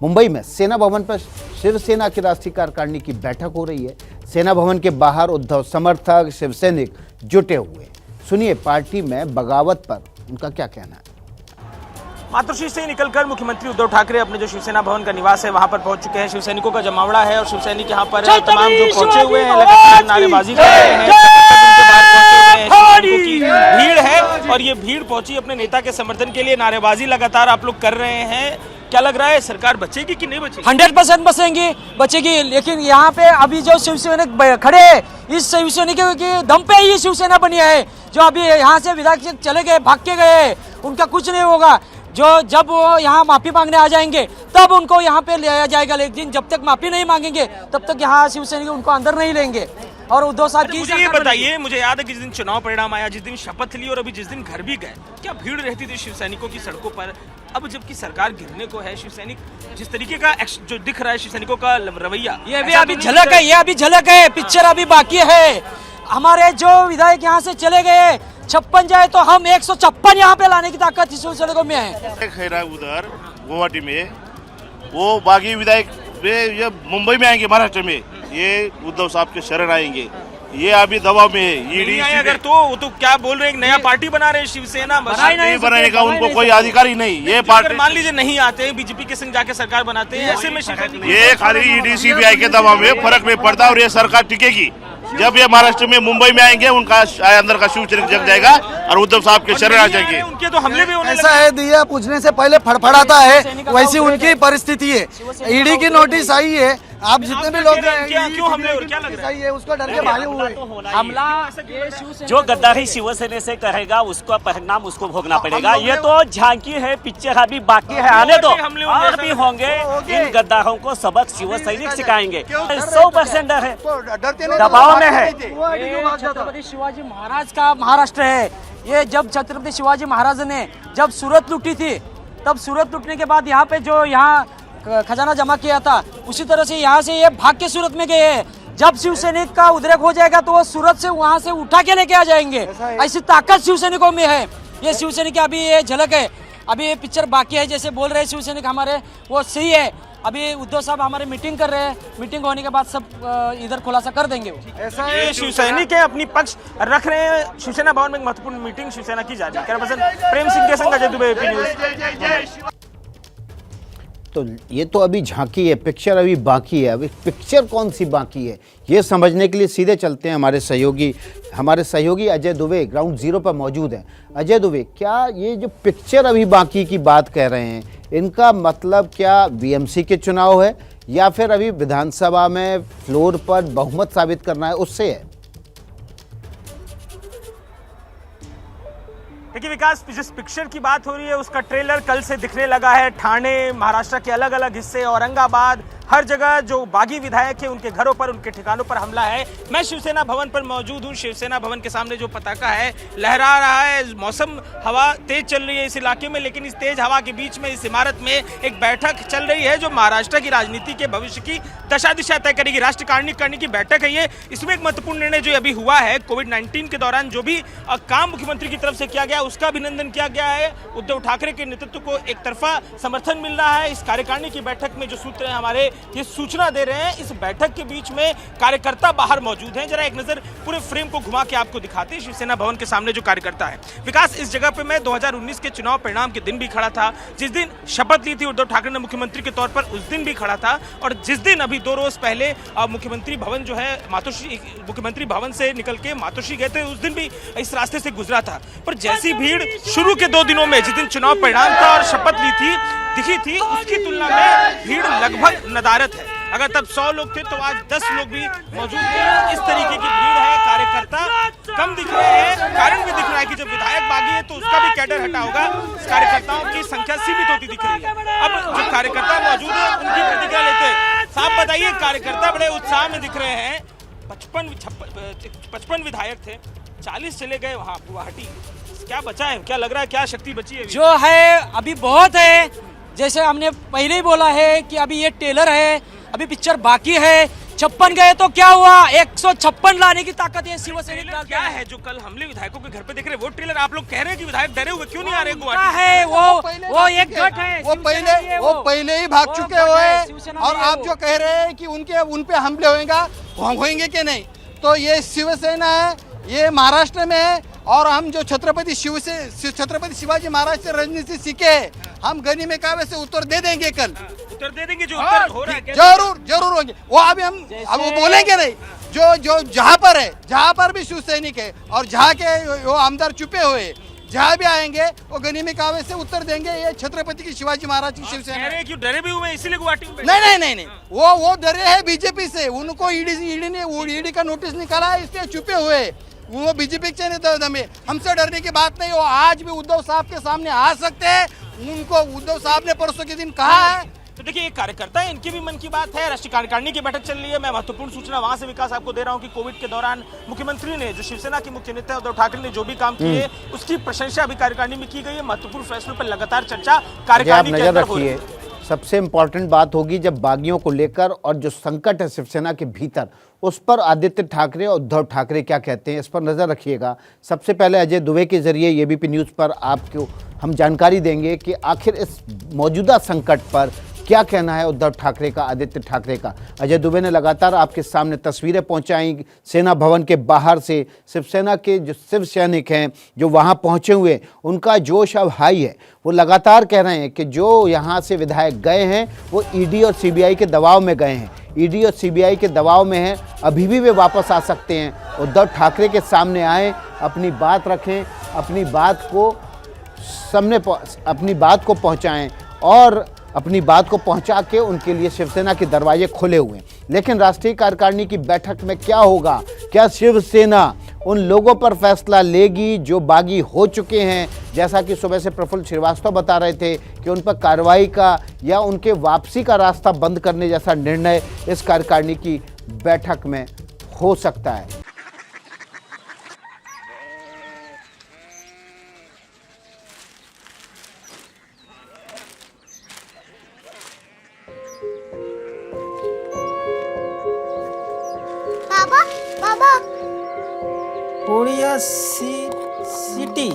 मुंबई में सेना भवन पर शिवसेना की राष्ट्रीय कार्यकारिणी की बैठक हो रही है। सेना भवन के बाहर उद्धव समर्थक शिवसैनिक जुटे हुए। सुनिए पार्टी में बगावत पर उनका क्या कहना है। मातोश्री से निकलकर मुख्यमंत्री उद्धव ठाकरे अपने जो शिवसेना भवन का निवास है वहां पर पहुंच चुके हैं। शिवसैनिकों का जमावड़ा है और शिवसैनिक यहां पर तमाम जो पहुंचे हुए हैं लगातार नारेबाजी कर रहे हैं। की भीड़ है और ये भीड़ पहुंची अपने नेता के समर्थन के लिए। नारेबाजी लगातार आप लोग कर रहे हैं। क्या लग रहा है सरकार बचेगी कि नहीं बचेगी? 100% बचेगी। लेकिन यहाँ पे अभी जो शिवसैनिक खड़े हैं, इस शिवसैनिक के दम पे ही शिवसेना बनी है। जो अभी यहाँ से विधायक चले गए, भाग के गए, उनका कुछ नहीं होगा। जब वो यहाँ माफी मांगने आ जाएंगे तब उनको यहाँ पे ले आया जाएगा। लेकिन जब तक माफी नहीं मांगेंगे तब तक यहाँ शिवसैनिक उनको अंदर नहीं लेंगे। और उद्धव साहब की मुझे ये बताइए, मुझे याद है कि जिस दिन चुनाव परिणाम आया, जिस दिन शपथ ली और अभी जिस दिन घर भी गए, क्या भीड़ रहती थी शिवसैनिकों की सड़कों पर? अब जबकि सरकार गिरने को है, शिवसैनिक जिस तरीके का जो दिख रहा है शिवसैनिकों का रवैया, ये भी अभी झलक है। ये अभी झलक है, पिक्चर अभी बाकी है। हमारे जो विधायक यहाँ से चले गए, 56 जाए तो हम 156 यहाँ पे लाने की ताकत शिवसैनिकों में है। उधर गुवाहाटी में वो बागी विधायक ये मुंबई में आएंगे, महाराष्ट्र में ये उद्धव साहब के शरण आएंगे। ये अभी दबाव में है। ईडी अगर तो क्या बोल रहे हैं, नया पार्टी बना रहे हैं शिवसेना? नहीं बनाने का उनको कोई अधिकार ही नहीं। ये पार्टी मान लीजिए नहीं आते, बीजेपी के संग जाके सरकार बनाते हैं, ऐसे में ये खाली ईडी सीबीआई के दबाव में फर्क नहीं पड़ता और ये सरकार टिकेगी। जब ये महाराष्ट्र में मुंबई में आएंगे उनका अंदर का शिवचरित्र जग जाएगा और उद्धव साहब के शरण आ जाएंगे। उनके तो हमले भी ऐसा है, दिया पूछने से पहले फड़फड़ाता है, वैसी उनकी परिस्थिति है। ईडी की नोटिस आई है, आप जितने भी लोग क्यों हमले और क्या लग रहा है उसको डर के भागे हुए। हमला जो गद्दारी शिवसेना से करेगा उसका परिणाम उसको भोगना पड़ेगा। ये तो झांकी है, पिक्चर अभी बाकी है, आने दो और भी होंगे। इन गद्दारों को सबक शिवसैनिक सिखाएंगे। 100% डर है, दबाव में है। छत्रपति शिवाजी महाराज का महाराष्ट्र है ये। जब छत्रपति शिवाजी महाराज ने जब सूरत लूटी थी, तब सूरत लूटने के बाद यहाँ पे जो यहाँ खजाना जमा किया था, उसी तरह से यहाँ से ये भाग के सूरत में गए हैं। जब शिवसैनिक का उद्रेक हो जाएगा तो वो सूरत से वहाँ से उठा के लेके आ जाएंगे। ऐसी ताकत शिवसैनिकों में है। ये शिवसैनिक अभी ये झलक है, अभी ये पिक्चर बाकी है। जैसे बोल रहे हैं शिवसैनिक हमारे, वो सही है। अभी उद्धव साहब हमारे मीटिंग कर रहे हैं, मीटिंग होने के बाद सब इधर खुलासा कर देंगे। ऐसा है, शिवसैनिक है अपनी पक्ष रख रहे हैं। शिवसेना भवन में एक महत्वपूर्ण मीटिंग शिवसेना की जा रही है। कैमरा पर्सन प्रेम सिंह के संग अजय दुबे, एपी न्यूज़। तो ये तो अभी झांकी है, पिक्चर अभी बाकी है। अभी पिक्चर कौन सी बाकी है ये समझने के लिए सीधे चलते हैं। हमारे सहयोगी अजय दुबे ग्राउंड जीरो पर मौजूद हैं। अजय दुबे, क्या ये जो पिक्चर अभी बाकी की बात कह रहे हैं, इनका मतलब क्या बीएमसी के चुनाव है या फिर अभी विधानसभा में फ्लोर पर बहुमत साबित करना है, उससे है? देखिए विकास, जिस पिक्चर की बात हो रही है उसका ट्रेलर कल से दिखने लगा है। ठाणे, महाराष्ट्र के अलग अलग हिस्से, औरंगाबाद, हर जगह जो बागी विधायक है उनके घरों पर, उनके ठिकानों पर हमला है। मैं शिवसेना भवन पर मौजूद हूँ। शिवसेना भवन के सामने जो पताका है लहरा रहा है। मौसम, हवा तेज चल रही है इस इलाके में, लेकिन इस तेज हवा के बीच में इस इमारत में एक बैठक चल रही है जो महाराष्ट्र की राजनीति के भविष्य की दशा दिशा तय करेगी। राष्ट्रीय कार्यकारिणी की बैठक है ये। इसमें एक महत्वपूर्ण निर्णय जो अभी हुआ है, कोविड-19 के दौरान जो भी काम मुख्यमंत्री की तरफ से किया गया उसका अभिनंदन किया गया है। उद्धव ठाकरे के नेतृत्व को एक तरफा समर्थन मिल रहा है। इस कार्यकारिणी की बैठक में जो सूत्र हैं हमारे ये सूचना दे रहे हैं। इस बैठक के बीच में कार्यकर्ता बाहर मौजूद हैं। जरा एक नजर पूरे फ्रेम को घुमा के आपको दिखाते हैं शिवसेना भवन के सामने जो कार्यकर्ता है। विकास, इस जगह पे मैं 2019 के चुनाव परिणाम के दिन भी खड़ा था, जिस दिन शपथ ली थी उद्धव ठाकरे ने मुख्यमंत्री के तौर पर, उस दिन भी खड़ा था। और जिस दिन अभी 2 रोज पहले मुख्यमंत्री भवन जो है मातोश्री, मुख्यमंत्री भवन से निकल के मातोश्री गए थे, उस दिन भी इस रास्ते से गुजरा था। पर जैसी भीड़ शुरू के 2 दिनों में, जिस दिन चुनाव परिणाम था और शपथ ली थी, दिखी थी, उसकी तुलना में भीड़ लगभग नदारद है। अगर तब 100 लोग थे तो आज 10 लोग भी मौजूद हैं। इस तरीके की भीड़ है। कार्यकर्ता कम दिख रहे हैं। कारण भी दिख रहा है कि जब विधायक बागी है तो उसका भी कैडर हटा होगा। कार्यकर्ताओं की संख्या सीमित होती दिख रही है। अब जो कार्यकर्ता मौजूद है उनकी प्रतिक्रिया लेते हैं। साहब बताइए, कार्यकर्ता बड़े उत्साह में दिख रहे हैं। 55 विधायक थे, 40 चले गए वहाँ गुवाहाटी। क्या बचा है, क्या लग रहा है, क्या शक्ति बची है? जो है अभी बहुत है। जैसे हमने पहले ही बोला है कि अभी ये टेलर है, अभी पिक्चर बाकी है। 56 गए तो क्या हुआ, 156 लाने की ताकत है शिवसैनिक ट्रेलर क्या है जो कल हमले विधायकों के घर पे देख रहे हैं? वो ट्रेलर आप लोग कह रहे हैं कि विधायक डरे हुए क्यों नहीं आ रहे क्या गुवाहाटी? है वो एक गठ है, वो शिवसेना नहीं है वो पहले ही भाग वो चुके गठ है, हुए शिवसेना और नहीं है आप वो। जो कह रहे हैं कि उन पे हमले होंगे कि नहीं, तो ये शिवसेना है, ये महाराष्ट्र में है और हम जो छत्रपति शिवाजी महाराज से राजनीति सीखे हैं, हम गनी में कावे से उत्तर दे देंगे कल। उत्तर दे देंगे जो उत्तर हो रहा है क्या? जरूर होंगे वो। अभी हम अब वो बोलेंगे नहीं, जो जहाँ पर है, जहाँ पर भी शिव सैनिक है और जहाँ के वो आमदार छुपे हुए जहाँ भी आएंगे वो गनी में कावे से उत्तर देंगे। ये छत्रपति की शिवाजी महाराज की शिवसेना कह है। रहे हैं कि डरे भी हुए हैं, इसीलिए गुवाहाटी में बैठे नहीं, वो डरे हैं बीजेपी से। उनको ईडी का नोटिस निकाला है, इसलिए छुपे हुए हैं। वो बीजेपी के नहीं, हमसे डरने की बात नहीं। वो आज भी उद्धव साहब के सामने आ सकते हैं। उनको उद्धव साहब ने परसों के दिन कहा है। तो देखिए, एक कार्यकर्ता है, इनकी भी मन की बात है। राष्ट्रीय कार्यकारिणी की बैठक चल रही है। मैं महत्वपूर्ण सूचना वहां से विकास आपको दे रहा हूं कि कोविड के दौरान मुख्यमंत्री ने, जो शिवसेना के मुख्य नेता उद्धव ठाकरे ने जो भी काम किए, उसकी प्रशंसा भी कार्यकारिणी में की गई है। महत्वपूर्ण फैसलों पर लगातार चर्चा आप कार्यकारिणी के नजर अंदर हो रही रखिए, है। सबसे इम्पोर्टेंट बात होगी जब बागियों को लेकर और जो संकट है शिवसेना के भीतर, उस पर आदित्य ठाकरे और उद्धव ठाकरे क्या कहते हैं, इस पर नजर रखिएगा। सबसे पहले अजय दुबे के जरिए एबीपी न्यूज़ पर आपको हम जानकारी देंगे कि आखिर इस मौजूदा संकट पर क्या कहना है उद्धव ठाकरे का, आदित्य ठाकरे का। अजय दुबे ने लगातार आपके सामने तस्वीरें पहुंचाई सेना भवन के बाहर से। शिवसेना के जो शिव सैनिक हैं जो वहां पहुंचे हुए, उनका जोश अब हाई है। वो लगातार कह रहे हैं कि जो यहां से विधायक गए हैं वो ईडी और सीबीआई के दबाव में गए हैं, ईडी और सीबीआई के दबाव में हैं, अभी भी वे वापस आ सकते हैं। उद्धव ठाकरे के सामने आए, अपनी बात रखें, अपनी बात को पहुंचाएं और अपनी बात को पहुंचा के उनके लिए शिवसेना के दरवाजे खुले हुए हैं। लेकिन राष्ट्रीय कार्यकारिणी की बैठक में क्या होगा? क्या शिवसेना उन लोगों पर फैसला लेगी जो बागी हो चुके हैं, जैसा कि सुबह से प्रफुल्ल श्रीवास्तव बता रहे थे कि उन पर कार्रवाई का या उनके वापसी का रास्ता बंद करने जैसा निर्णय इस कार्यकारिणी की बैठक में हो सकता है। बाबा कोरिया सिटी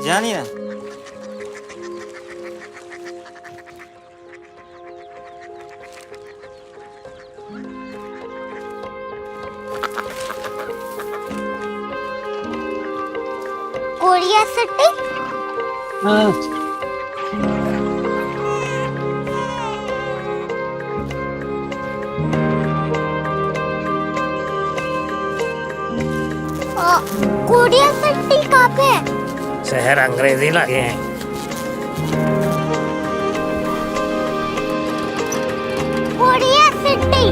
जानी ना कोरिया सिटी। कोरिया सिटी कहाँ पे है? शहर अंग्रेजी लगे हैं। Korea city.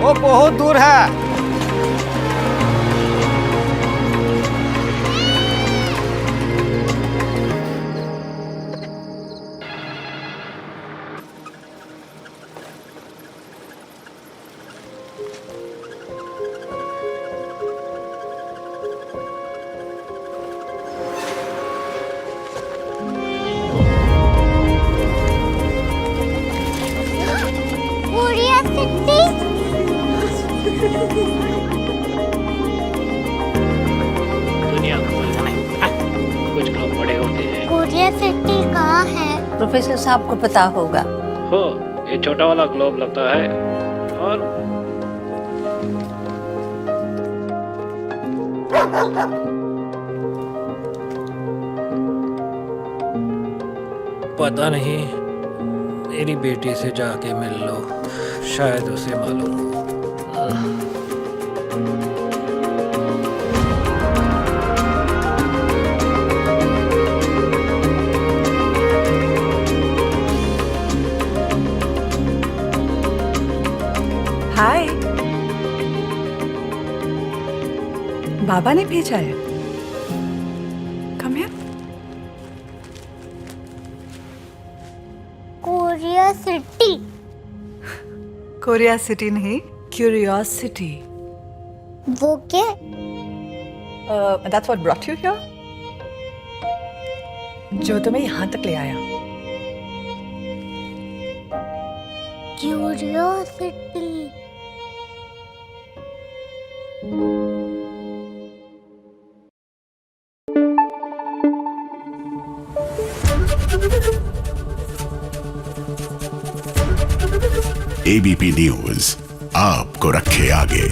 वो बहुत दूर है। Korea city. कुछ लोग बड़े होते हैं। कोरिया सिटी कहाँ है? प्रोफेसर साहब को पता होगा। हो, ये छोटा वाला ग्लोब लगता है और पता नहीं, मेरी बेटी से जाके मिल लो, शायद उसे मालूम हो। हाय, बाबा ने भेजा है। Come here. Korea city. Korea city नहीं, क्यूरियोसिटी। वो क्या? That's what brought you here? जो तुम्हें यहाँ तक ले आया. क्यूरियोसिटी. ABP न्यूज आपको रखे आगे.